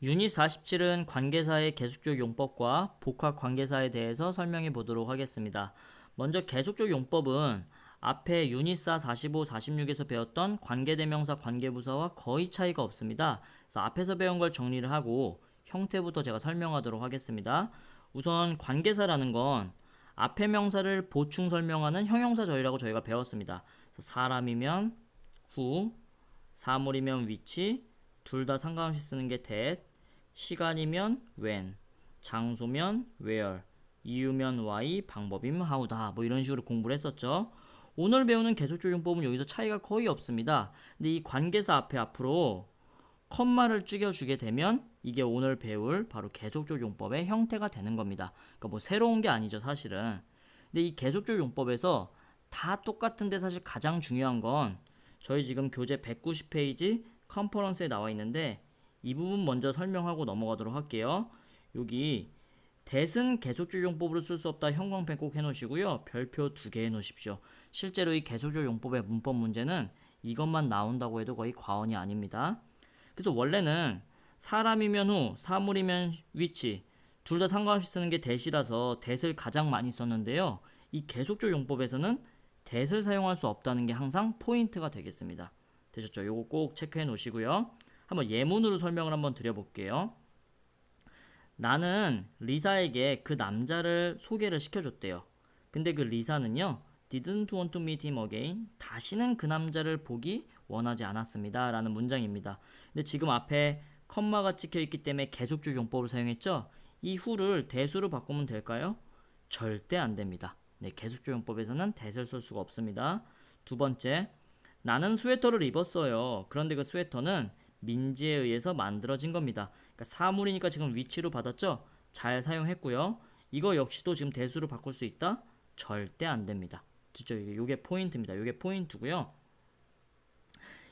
유닛 47은 관계사의 계속적 용법과 복합 관계사에 대해서 설명해 보도록 하겠습니다. 먼저 계속적 용법은 앞에 유닛 4, 45, 46에서 배웠던 관계대명사, 관계부사와 거의 차이가 없습니다. 그래서 앞에서 배운 걸 정리를 하고 형태부터 제가 설명하도록 하겠습니다. 우선 관계사라는 건 앞의 명사를 보충 설명하는 형용사절이라고 저희가 배웠습니다. 그래서 사람이면 who, 사물이면 which, 둘 다 상관없이 쓰는 게 that, 시간이면 when, 장소면 where, 이유면 why, 방법이면 how다. 뭐 이런 식으로 공부를 했었죠. 오늘 배우는 계속적 용법은 여기서 차이가 거의 없습니다. 근데 이 관계사 앞에 앞으로 컴마를 찍어주게 되면 이게 오늘 배울 바로 계속적 용법의 형태가 되는 겁니다. 그러니까 뭐 새로운 게 아니죠, 사실은. 근데 이 계속적 용법에서 다 똑같은데 사실 가장 중요한 건 저희 지금 교재 190페이지 컨퍼런스에 나와 있는데 이 부분 먼저 설명하고 넘어가도록 할게요. 여기 대은 계속적 용법으로 쓸 수 없다 형광펜 꼭 해놓으시고요. 별표 2개 해놓으십시오. 실제로 이 계속적 용법의 문법 문제는 이것만 나온다고 해도 거의 과언이 아닙니다. 그래서 원래는 사람이면 후, 사물이면 위치 둘 다 상관없이 쓰는 게 대시라서 대를 가장 많이 썼는데요. 이 계속적 용법에서는 대를 사용할 수 없다는 게 항상 포인트가 되겠습니다. 되셨죠? 요거 꼭 체크해 놓으시고요. 한번 예문으로 설명을 한번 드려볼게요. 나는 리사에게 그 남자를 소개를 시켜줬대요. 근데 그 리사는요, didn't want to meet him again. 다시는 그 남자를 보기 원하지 않았습니다. 라는 문장입니다. 근데 지금 앞에 컴마가 찍혀 있기 때문에 계속적 용법을 사용했죠? 이 후를 대수로 바꾸면 될까요? 절대 안 됩니다. 네, 계속적 용법에서는 대를 쓸 수가 없습니다. 두 번째, 나는 스웨터를 입었어요. 그런데 그 스웨터는 민지에 의해서 만들어진 겁니다. 그러니까 사물이니까 지금 위치로 받았죠? 잘 사용했고요. 이거 역시도 지금 대수로 바꿀 수 있다? 절대 안 됩니다. 진짜 이게 포인트입니다. 이게 포인트고요.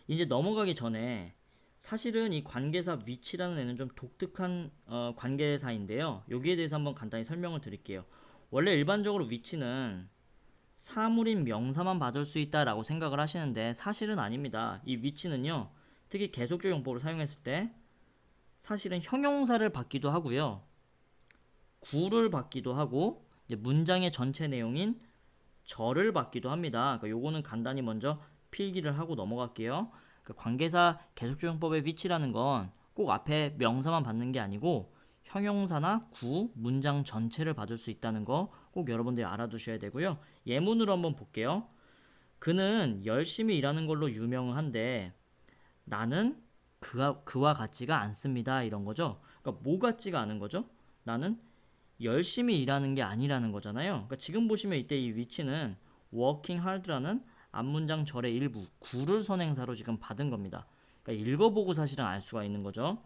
이제 넘어가기 전에 사실은 이 관계사 위치라는 애는 좀 독특한 관계사인데요. 여기에 대해서 한번 간단히 설명을 드릴게요. 원래 일반적으로 위치는 사물인 명사만 받을 수 있다라고 생각을 하시는데 사실은 아닙니다. 이 위치는요, 특히 계속적 용법을 사용했을 때 사실은 형용사를 받기도 하고요, 구를 받기도 하고, 이제 문장의 전체 내용인 절을 받기도 합니다. 그러니까 요거는 간단히 먼저 필기를 하고 넘어갈게요. 그러니까 관계사 계속적 용법의 위치라는 건 꼭 앞에 명사만 받는 게 아니고 형용사나 구, 문장 전체를 받을 수 있다는 거 꼭 여러분들이 알아두셔야 되고요. 예문으로 한번 볼게요. 그는 열심히 일하는 걸로 유명한데 나는 그와 같지가 않습니다. 이런 거죠. 그러니까 뭐 같지가 않은 거죠? 나는 열심히 일하는 게 아니라는 거잖아요. 그러니까 지금 보시면 이때 이 위치는 working hard라는 앞문장 절의 일부, 구를 선행사로 지금 받은 겁니다. 그러니까 읽어보고 사실은 알 수가 있는 거죠.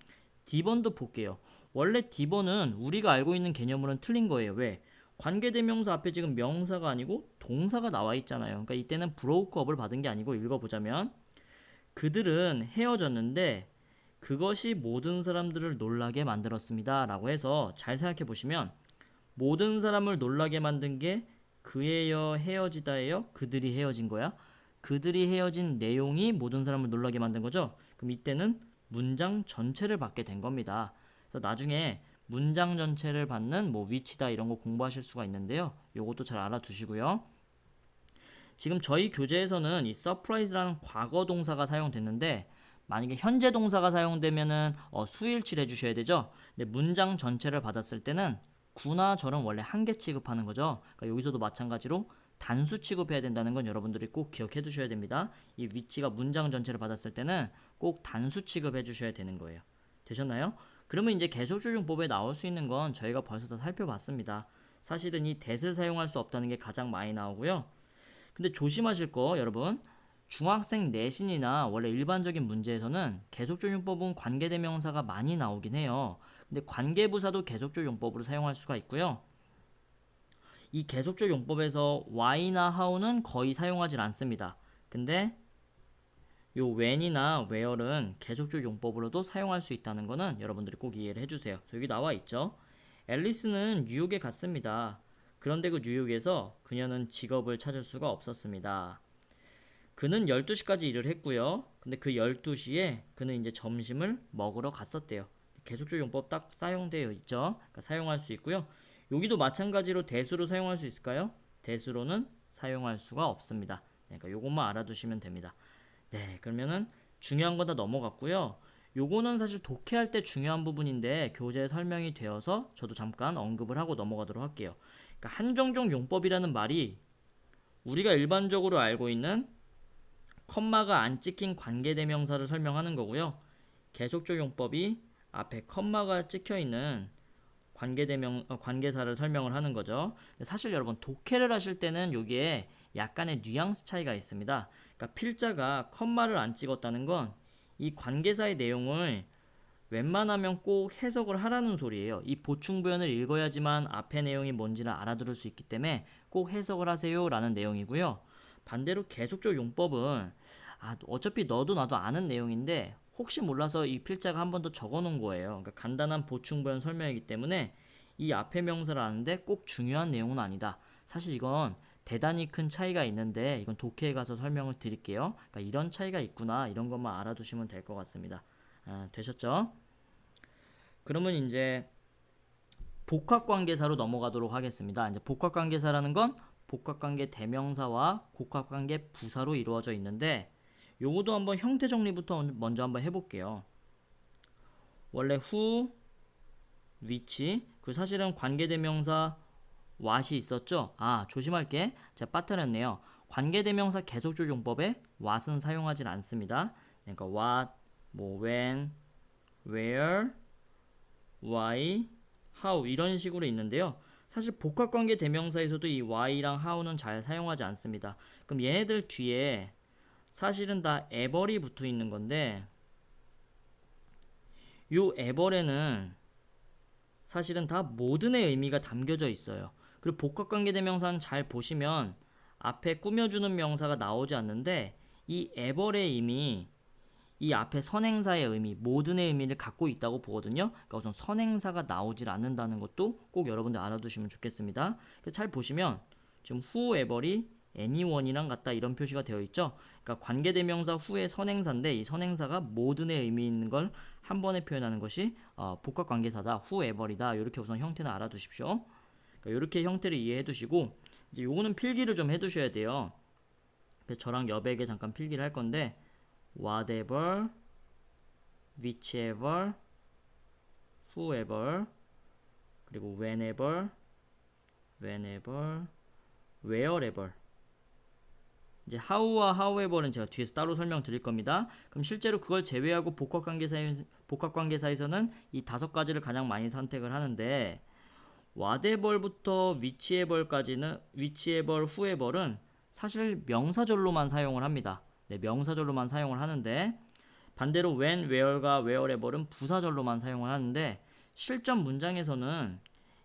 D번도 볼게요. 원래 D번은 우리가 알고 있는 개념으로는 틀린 거예요. 왜? 관계대명사 앞에 지금 명사가 아니고 동사가 나와 있잖아요. 그러니까 이때는 brokeup을 받은 게 아니고 읽어보자면 그들은 헤어졌는데 그것이 모든 사람들을 놀라게 만들었습니다. 라고 해서 잘 생각해 보시면 모든 사람을 놀라게 만든 게 그예요, 헤어지다예요? 그들이 헤어진 거야? 그들이 헤어진 내용이 모든 사람을 놀라게 만든 거죠? 그럼 이때는 문장 전체를 받게 된 겁니다. 그래서 나중에 문장 전체를 받는 뭐 위치다 이런 거 공부하실 수가 있는데요. 요것도 잘 알아두시고요. 지금 저희 교재에서는 이 surprise라는 과거 동사가 사용됐는데 만약에 현재 동사가 사용되면은 수일치를 해주셔야 되죠. 근데 문장 전체를 받았을 때는 구나 절은 원래 한 개 취급하는 거죠. 그러니까 여기서도 마찬가지로 단수 취급해야 된다는 건 여러분들이 꼭 기억해 두셔야 됩니다. 이 위치가 문장 전체를 받았을 때는 꼭 단수 취급해 주셔야 되는 거예요. 되셨나요? 그러면 이제 계속조용법에 나올 수 있는 건 저희가 벌써 다 살펴봤습니다. 사실은 이 that을 사용할 수 없다는 게 가장 많이 나오고요. 근데 조심하실 거 여러분, 중학생 내신이나 원래 일반적인 문제에서는 계속적용법은 관계대명사가 많이 나오긴 해요. 근데 관계부사도 계속적용법으로 사용할 수가 있고요. 이 계속적용법에서 why나 how는 거의 사용하지 않습니다. 근데 요 when이나 where은 계속적 용법으로도 사용할 수 있다는 거는 여러분들이 꼭 이해를 해주세요. 여기 나와 있죠. 앨리스는 뉴욕에 갔습니다. 그런데 그 뉴욕에서 그녀는 직업을 찾을 수가 없었습니다. 그는 12시까지 일을 했고요. 근데 그 12시에 그는 이제 점심을 먹으러 갔었대요. 계속적 용법 딱 사용되어 있죠. 그러니까 사용할 수 있고요. 여기도 마찬가지로 대수로 사용할 수 있을까요? 대수로는 사용할 수가 없습니다. 그러니까 요것만 알아두시면 됩니다. 네, 그러면은 중요한 건 다 넘어갔고요. 요거는 사실 독해할 때 중요한 부분인데 교재에 설명이 되어서 저도 잠깐 언급을 하고 넘어가도록 할게요. 그러니까 한정적 용법이라는 말이 우리가 일반적으로 알고 있는 컴마가 안 찍힌 관계대명사를 설명하는 거고요. 계속적 용법이 앞에 컴마가 찍혀 있는 관계사를 설명을 하는 거죠. 사실 여러분 독해를 하실 때는 여기에 약간의 뉘앙스 차이가 있습니다. 그러니까 필자가 컴마를 안 찍었다는 건 이 관계사의 내용을 웬만하면 꼭 해석을 하라는 소리예요. 이 보충부연을 읽어야지만 앞의 내용이 뭔지를 알아들을 수 있기 때문에 꼭 해석을 하세요 라는 내용이고요. 반대로 계속적 용법은 어차피 너도 나도 아는 내용인데 혹시 몰라서 이 필자가 한 번 더 적어 놓은 거예요. 그러니까 간단한 보충부연 설명이기 때문에 이 앞의 명사를 아는데 꼭 중요한 내용은 아니다. 사실 이건 대단히 큰 차이가 있는데 이건 독해에 가서 설명을 드릴게요. 그러니까 이런 차이가 있구나 이런 것만 알아두시면 될 것 같습니다. 되셨죠? 그러면 이제 복합관계사로 넘어가도록 하겠습니다. 이제 복합관계사라는 건 복합관계 대명사와 복합관계 부사로 이루어져 있는데 요거도 한번 형태 정리부터 먼저 한번 해볼게요. 원래 who, which, 그 사실은 관계대명사 what이 있었죠? 조심할게. 제가 빠뜨렸네요. 관계대명사 계속적 용법에 what은 사용하지 않습니다. 그러니까 what, when, where, why, how 이런 식으로 있는데요. 사실 복합관계 대명사에서도 이 why랑 how는 잘 사용하지 않습니다. 그럼 얘네들 뒤에 사실은 다 에벌이 붙어 있는 건데 요 에벌에는 사실은 다 모든의 의미가 담겨져 있어요. 그리고 복합관계 대명사는 잘 보시면 앞에 꾸며주는 명사가 나오지 않는데 이 에벌의 의미 이 앞에 선행사의 의미, 모든의 의미를 갖고 있다고 보거든요. 그러니까 우선 선행사가 나오질 않는다는 것도 꼭 여러분들 알아두시면 좋겠습니다. 잘 보시면 지금 whoever이 anyone이랑 같다 이런 표시가 되어 있죠. 그러니까 관계대명사 후의 선행사인데 이 선행사가 모든의 의미 있는 걸 한 번에 표현하는 것이 복합관계사다, whoever이다. 이렇게 우선 형태는 알아두십시오. 그러니까 이렇게 형태를 이해해 두시고 이제 요거는 필기를 좀 해두셔야 돼요. 저랑 여백에 잠깐 필기를 할 건데 whatever, whichever, whoever, 그리고 whenever, wherever. 이제 how와 however는 제가 뒤에서 따로 설명드릴 겁니다. 그럼 실제로 그걸 제외하고 복합관계사에서는 이 5가지를 가장 많이 선택을 하는데 whatever부터 whichever까지는 whichever, whoever는 사실 명사절로만 사용을 합니다. 네, 명사절로만 사용을 하는데 반대로 when, where가 wherever은 부사절로만 사용을 하는데 실전 문장에서는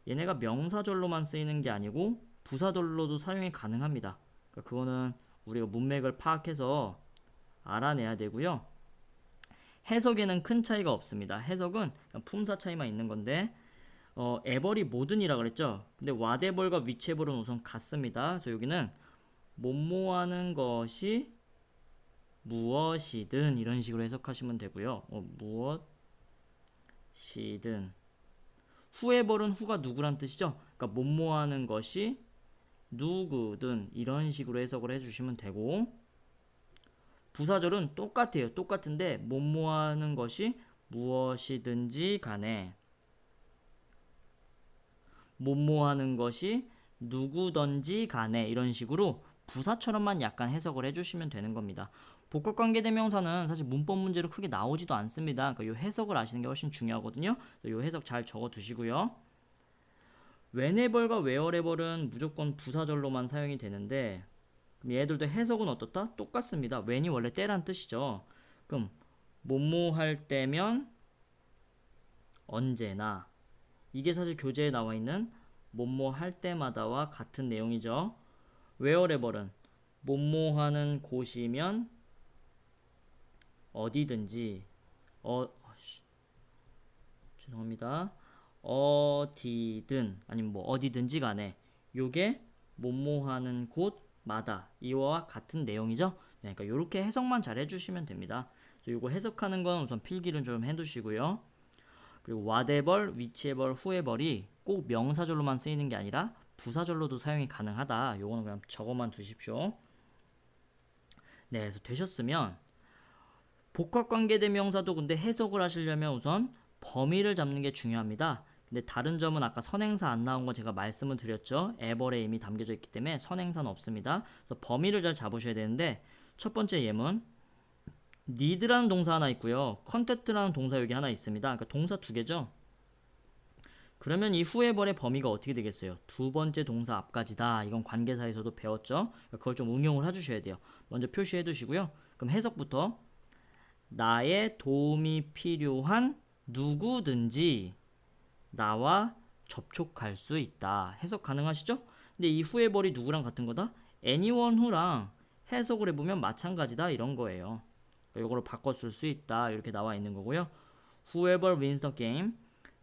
얘네가 명사절로만 쓰이는 게 아니고 부사절로도 사용이 가능합니다. 그러니까 그거는 우리가 문맥을 파악해서 알아내야 되고요. 해석에는 큰 차이가 없습니다. 해석은 품사 차이만 있는 건데 에벌이 모든이라 그랬죠. 근데 whatever과 whichever은 우선 같습니다. 그래서 여기는 뭐뭐하는 것이 무엇이든 이런 식으로 해석하시면 되고요. 무엇이든 whoever는 who가 누구란 뜻이죠. 그러니까 뭐뭐하는 것이 누구든 이런 식으로 해석을 해주시면 되고 부사절은 똑같아요. 똑같은데 뭐뭐하는 것이 무엇이든지 간에 뭐뭐하는 것이 누구든지 간에 이런 식으로 부사처럼만 약간 해석을 해주시면 되는 겁니다. 복합관계대명사는 사실 문법 문제로 크게 나오지도 않습니다. 그러니까 이 해석을 아시는 게 훨씬 중요하거든요. 이 해석 잘 적어 두시고요. whenever과 wherever는 무조건 부사절로만 사용이 되는데 그럼 얘들도 해석은 어떻다? 똑같습니다. when이 원래 때란 뜻이죠. 그럼 뭐뭐 할 때면 언제나 이게 사실 교재에 나와 있는 뭐뭐 할 때마다와 같은 내용이죠. wherever는 뭐뭐 하는 곳이면 어디든지 죄송합니다. 어디든 아니면 뭐 어디든지 간에 요게 뭐뭐 하는 곳마다 이와 같은 내용이죠. 네, 그러니까 이렇게 해석만 잘 해주시면 됩니다. 요거 해석하는 건 우선 필기를 좀 해두시고요. 그리고 whatever, whichever, whoever이 꼭 명사절로만 쓰이는 게 아니라 부사절로도 사용이 가능하다. 요거는 그냥 적어만 두십시오. 네, 그래서 되셨으면 복합관계대명사도 근데 해석을 하시려면 우선 범위를 잡는 게 중요합니다. 근데 다른 점은 아까 선행사 안 나온 거 제가 말씀을 드렸죠. ever에 이미 담겨져 있기 때문에 선행사는 없습니다. 그래서 범위를 잘 잡으셔야 되는데 첫 번째 예문 need라는 동사 하나 있고요. contact라는 동사 여기 하나 있습니다. 그러니까 동사 두 개죠. 그러면 이 whoever의 범위가 어떻게 되겠어요? 두 번째 동사 앞까지다. 이건 관계사에서도 배웠죠. 그걸 좀 응용을 해주셔야 돼요. 먼저 표시해 두시고요. 그럼 해석부터 나의 도움이 필요한 누구든지 나와 접촉할 수 있다. 해석 가능하시죠? 근데 이 whoever이 누구랑 같은 거다? anyone who랑 해석을 해보면 마찬가지다 이런 거예요. 이거를 바꿔 쓸 수 있다 이렇게 나와 있는 거고요. Whoever wins the game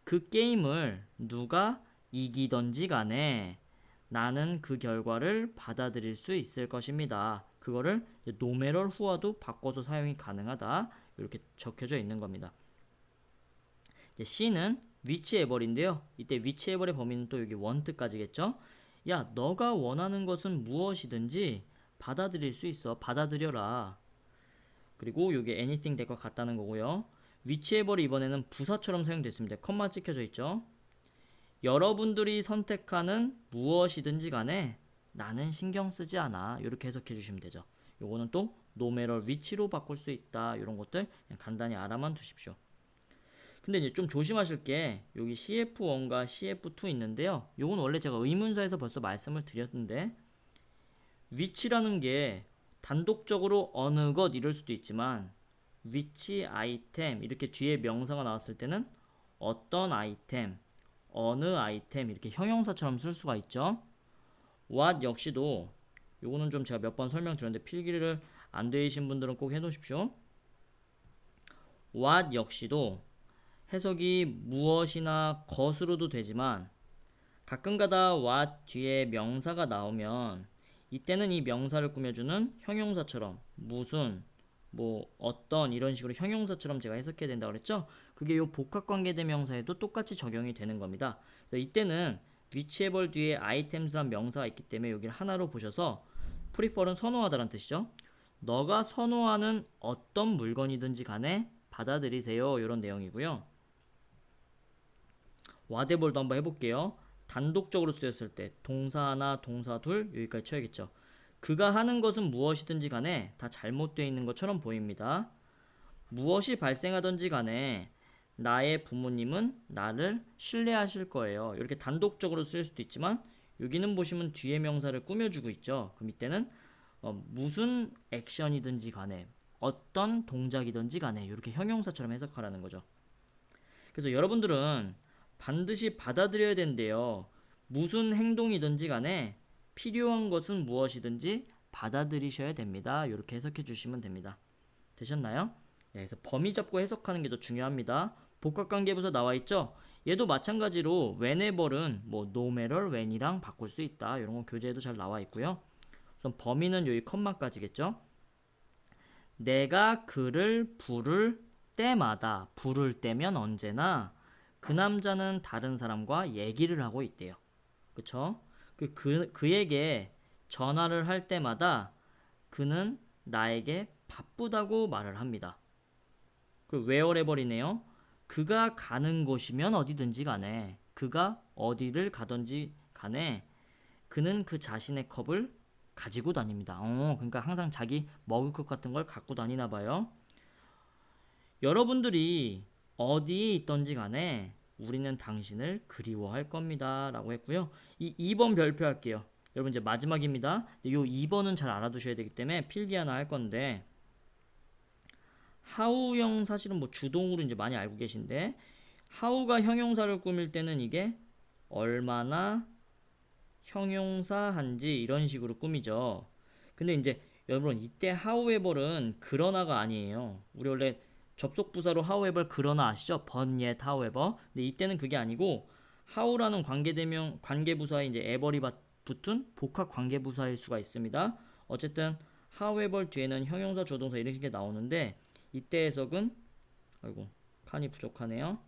그 게임을 누가 이기던지 간에 나는 그 결과를 받아들일 수 있을 것입니다. 그거를 no matter who와도 바꿔서 사용이 가능하다 이렇게 적혀져 있는 겁니다. 이제 C는 whichever인데요. 이때 whichever의 범위는 또 여기 want까지겠죠. 야 너가 원하는 것은 무엇이든지 받아들일 수 있어. 받아들여라. 그리고 이게 anything 될 것 같다는 거고요. whichever이 이번에는 부사처럼 사용됐습니다. 컴마 찍혀져 있죠. 여러분들이 선택하는 무엇이든지 간에 나는 신경 쓰지 않아. 이렇게 해석해 주시면 되죠. 요거는 또 no matter which로 바꿀 수 있다. 이런 것들 그냥 간단히 알아만 두십시오. 근데 이제 좀 조심하실 게 여기 CF1과 CF2 있는데요. 요건 원래 제가 의문사에서 벌써 말씀을 드렸는데 which라는 게 단독적으로 어느 것 이럴 수도 있지만 which 아이템 이렇게 뒤에 명사가 나왔을 때는 어떤 아이템, 어느 아이템 이렇게 형용사처럼 쓸 수가 있죠. what 역시도 요거는 좀 제가 몇 번 설명드렸는데 필기를 안 되신 분들은 꼭 해놓으십시오. what 역시도 해석이 무엇이나 것으로도 되지만 가끔가다 what 뒤에 명사가 나오면 이때는 이 명사를 꾸며주는 형용사처럼 무슨 뭐 어떤 이런 식으로 형용사처럼 제가 해석해야 된다고 그랬죠. 그게 요 복합관계대명사에도 똑같이 적용이 되는 겁니다. 그래서 이때는 whichever 뒤에 items란 명사가 있기 때문에 여기를 하나로 보셔서 prefer은 선호하다라는 뜻이죠. 너가 선호하는 어떤 물건이든지 간에 받아들이세요. 이런 내용이고요. whatever도 한번 해볼게요. 단독적으로 쓰였을 때 동사 하나, 동사 둘 여기까지 쳐야겠죠. 그가 하는 것은 무엇이든지 간에 다 잘못되어 있는 것처럼 보입니다. 무엇이 발생하든지 간에 나의 부모님은 나를 신뢰하실 거예요. 이렇게 단독적으로 쓸 수도 있지만 여기는 보시면 뒤에 명사를 꾸며주고 있죠. 그럼 이때는 무슨 액션이든지 간에 어떤 동작이든지 간에 이렇게 형용사처럼 해석하라는 거죠. 그래서 여러분들은 반드시 받아들여야 된대요. 무슨 행동이든지 간에 필요한 것은 무엇이든지 받아들이셔야 됩니다. 이렇게 해석해 주시면 됩니다. 되셨나요? 네, 그래서 범위 잡고 해석하는 게 더 중요합니다. 복합관계부사 나와 있죠? 얘도 마찬가지로 whenever은 뭐 no matter when이랑 바꿀 수 있다. 이런 건 교재에도 잘 나와 있고요. 우선 범위는 여기 컴마까지겠죠? 내가 그를 부를 때마다 부를 때면 언제나 그 남자는 다른 사람과 얘기를 하고 있대요. 그쵸? 그에게 전화를 할 때마다 그는 나에게 바쁘다고 말을 합니다. 그 wherever이네요. 그가 가는 곳이면 어디든지 간에 그가 어디를 가든지 간에 그는 그 자신의 컵을 가지고 다닙니다. 그러니까 항상 자기 먹을 것 같은 걸 갖고 다니나 봐요. 여러분들이 어디에 있던지 간에 우리는 당신을 그리워할 겁니다. 라고 했고요. 이 2번 별표할게요. 여러분 이제 마지막입니다. 이 2번은 잘 알아두셔야 되기 때문에 필기 하나 할 건데 how형 사실은 뭐 주동으로 이제 많이 알고 계신데 how가 형용사를 꾸밀 때는 이게 얼마나 형용사한지 이런 식으로 꾸미죠. 근데 이제 여러분 이때 however은 그러나가 아니에요. 우리 원래 접속부사로 however 그러나 아시죠? but yet however. 근데 이때는 그게 아니고 how라는 관계부사에 이제 ever이 붙은 복합 관계부사일 수가 있습니다. 어쨌든 however 뒤에는 형용사 조동사 이런 식의 나오는데 이때 해석은 아이고 칸이 부족하네요.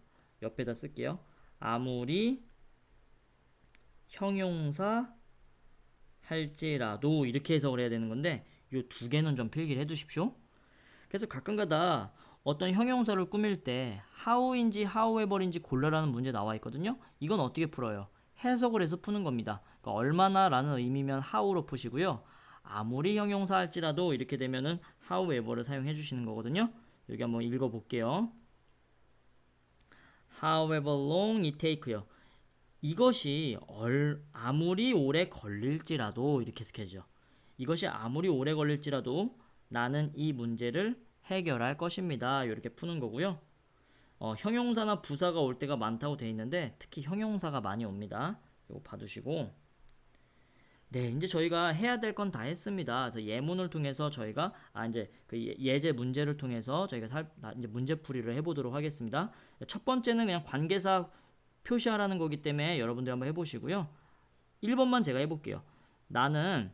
옆에다 쓸게요. 아무리 형용사 할지라도 이렇게 해석을 해야 되는 건데 이 두 개는 좀 필기를 해 두십시오. 그래서 가끔가다 어떤 형용사를 꾸밀 때 how인지 however인지 골라라는 문제 나와 있거든요. 이건 어떻게 풀어요? 해석을 해서 푸는 겁니다. 그러니까 얼마나 라는 의미면 how로 푸시고요. 아무리 형용사 할지라도 이렇게 되면은 however를 사용해 주시는 거거든요. 여기 한번 읽어 볼게요. However long it take요. 이것이 아무리 오래 걸릴지라도 이렇게 해석해죠. 이것이 아무리 오래 걸릴지라도 나는 이 문제를 해결할 것입니다. 이렇게 푸는 거고요. 형용사나 부사가 올 때가 많다고 되어 있는데 특히 형용사가 많이 옵니다. 이거 봐두시고 네, 이제 저희가 해야 될 건 다 했습니다. 그래서 예문을 통해서 저희가 이제 그 예제 문제를 통해서 저희가 이제 문제풀이를 해보도록 하겠습니다. 첫 번째는 그냥 관계사 표시하라는 거기 때문에 여러분들 한번 해보시고요. 1번만 제가 해볼게요. 나는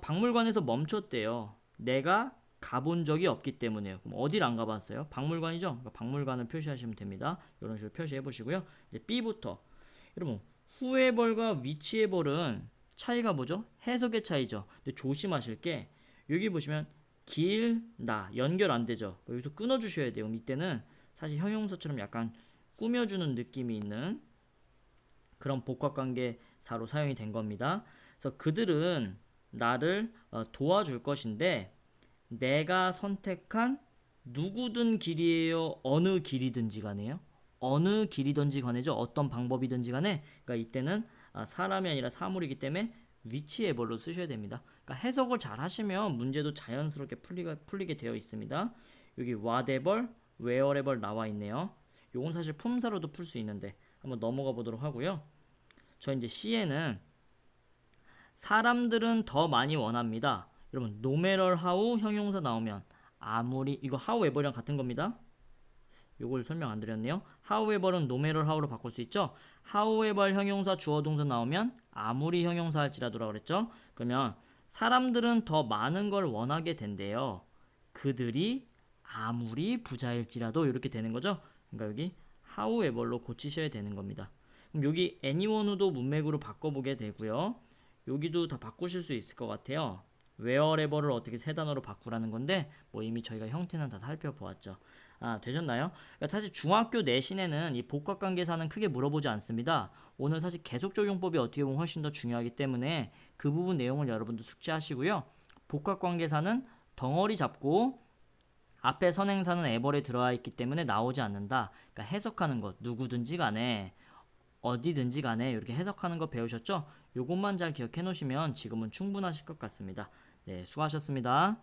박물관에서 멈췄대요. 내가 가본 적이 없기 때문에요. 그럼 어디를 안 가봤어요? 박물관이죠? 그러니까 박물관을 표시하시면 됩니다. 이런 식으로 표시해 보시고요. 이제 B부터 여러분 whoever과 whichever은 차이가 뭐죠? 해석의 차이죠. 근데 조심하실 게 여기 보시면 길, 나 연결 안 되죠. 여기서 끊어 주셔야 돼요. 이때는 사실 형용사처럼 약간 꾸며주는 느낌이 있는 그런 복합관계사로 사용이 된 겁니다. 그래서 그들은 나를 도와줄 것인데 내가 선택한 누구든 길이에요. 어느 길이든지 간에요. 어느 길이든지 간에죠. 어떤 방법이든지 간에. 그러니까 이때는 사람이 아니라 사물이기 때문에 whichever로 쓰셔야 됩니다. 그러니까 해석을 잘 하시면 문제도 자연스럽게 풀리게 되어 있습니다. 여기 whatever, wherever 나와 있네요. 요건 사실 품사로도 풀 수 있는데 한번 넘어가 보도록 하고요. 저 이제 C에는 사람들은 더 많이 원합니다. 여러분 no matter how 형용사 나오면 아무리 이거 however랑 같은 겁니다. 요걸 설명 안 드렸네요. however은 no matter how로 바꿀 수 있죠. however 형용사 주어 동사 나오면 아무리 형용사 할지라도라고 그랬죠. 그러면 사람들은 더 많은 걸 원하게 된대요. 그들이 아무리 부자일지라도 이렇게 되는 거죠. 그러니까 여기 however로 고치셔야 되는 겁니다. 그럼 여기 anyone도 문맥으로 바꿔보게 되고요. 여기도 다 바꾸실 수 있을 것 같아요. wherever를 어떻게 세 단어로 바꾸라는 건데 뭐 이미 저희가 형태는 다 살펴보았죠. 되셨나요? 그러니까 사실 중학교 내신에는 이 복합관계사는 크게 물어보지 않습니다. 오늘 사실 계속 적용법이 어떻게 보면 훨씬 더 중요하기 때문에 그 부분 내용을 여러분도 숙지하시고요. 복합관계사는 덩어리 잡고 앞에 선행사는 에버에 들어와 있기 때문에 나오지 않는다. 그러니까 해석하는 것 누구든지 간에 어디든지 간에 이렇게 해석하는 거 배우셨죠? 요것만 잘 기억해 놓으시면 지금은 충분하실 것 같습니다. 네, 수고하셨습니다.